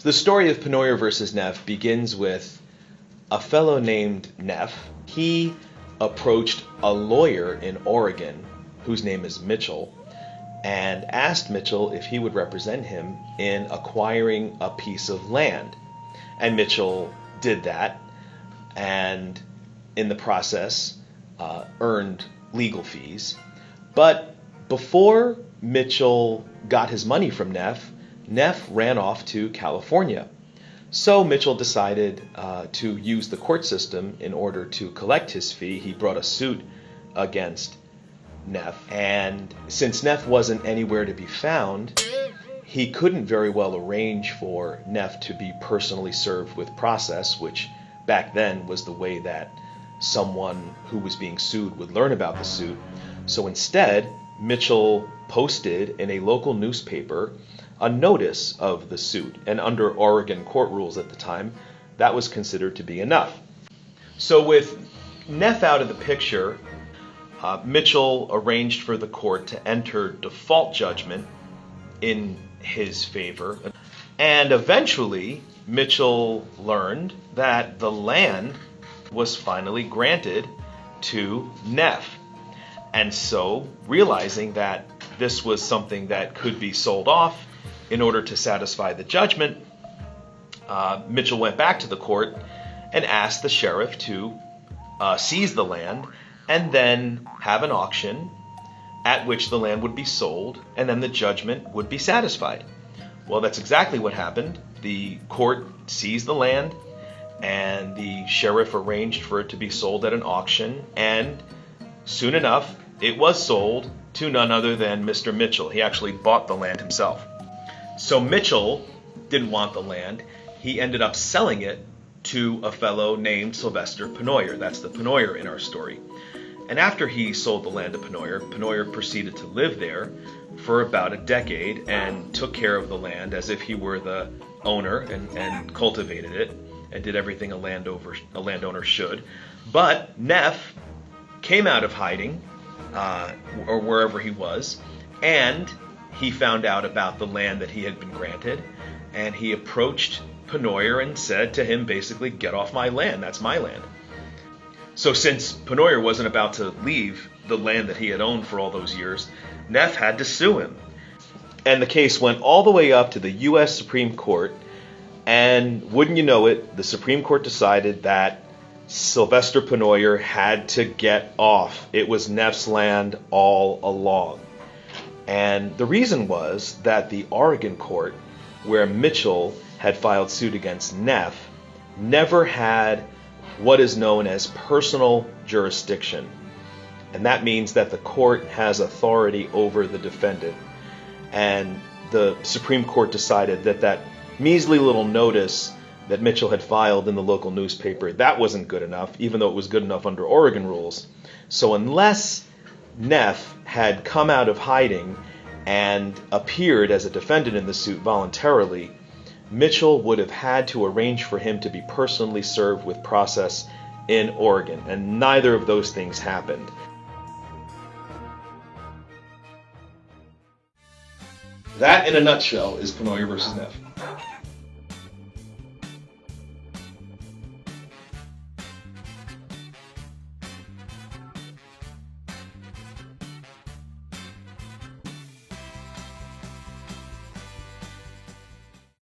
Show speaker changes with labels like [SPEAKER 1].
[SPEAKER 1] The story of Pennoyer versus Neff begins with a fellow named Neff. He approached a lawyer in Oregon whose name is Mitchell and asked Mitchell if he would represent him in acquiring a piece of land. And Mitchell did that, and in the process earned legal fees. But before Mitchell got his money from Neff, Neff ran off to California. So Mitchell decided to use the court system in order to collect his fee. He brought a suit against Neff, and since Neff wasn't anywhere to be found, he couldn't very well arrange for Neff to be personally served with process, which back then was the way that someone who was being sued would learn about the suit. So instead, Mitchell posted in a local newspaper a notice of the suit, and under Oregon court rules at the time, that was considered to be enough. So with Neff out of the picture, Mitchell arranged for the court to enter default judgment in his favor, and eventually Mitchell learned that the land was finally granted to Neff. And so, realizing that this was something that could be sold off in order to satisfy the judgment, Mitchell went back to the court and asked the sheriff to seize the land and then have an auction at which the land would be sold, and then the judgment would be satisfied. Well, that's exactly what happened. The court seized the land, and the sheriff arranged for it to be sold at an auction, and soon enough, it was sold to none other than Mr. Mitchell. He actually bought the land himself. So Mitchell didn't want the land. He ended up selling it to a fellow named Sylvester Pennoyer. That's the Pennoyer in our story. And after he sold the land to Pennoyer, Pennoyer proceeded to live there for about a decade and took care of the land as if he were the owner and cultivated it and did everything a landowner should. But Neff came out of hiding, or wherever he was, and he found out about the land that he had been granted, and he approached Pennoyer and said to him basically, "Get off my land, that's my land." So since Pennoyer wasn't about to leave the land that he had owned for all those years, Neff had to sue him. And the case went all the way up to the U.S. Supreme Court, and wouldn't you know it, the Supreme Court decided that Sylvester Pennoyer had to get off. It was Neff's land all along. And the reason was that the Oregon court, where Mitchell had filed suit against Neff, never had what is known as personal jurisdiction. And that means that the court has authority over the defendant. And the Supreme Court decided that that measly little notice that Mitchell had filed in the local newspaper, that wasn't good enough, even though it was good enough under Oregon rules. So unless Neff had come out of hiding and appeared as a defendant in the suit voluntarily, Mitchell would have had to arrange for him to be personally served with process in Oregon, and neither of those things happened. That, in a nutshell, is Pennoyer versus Neff.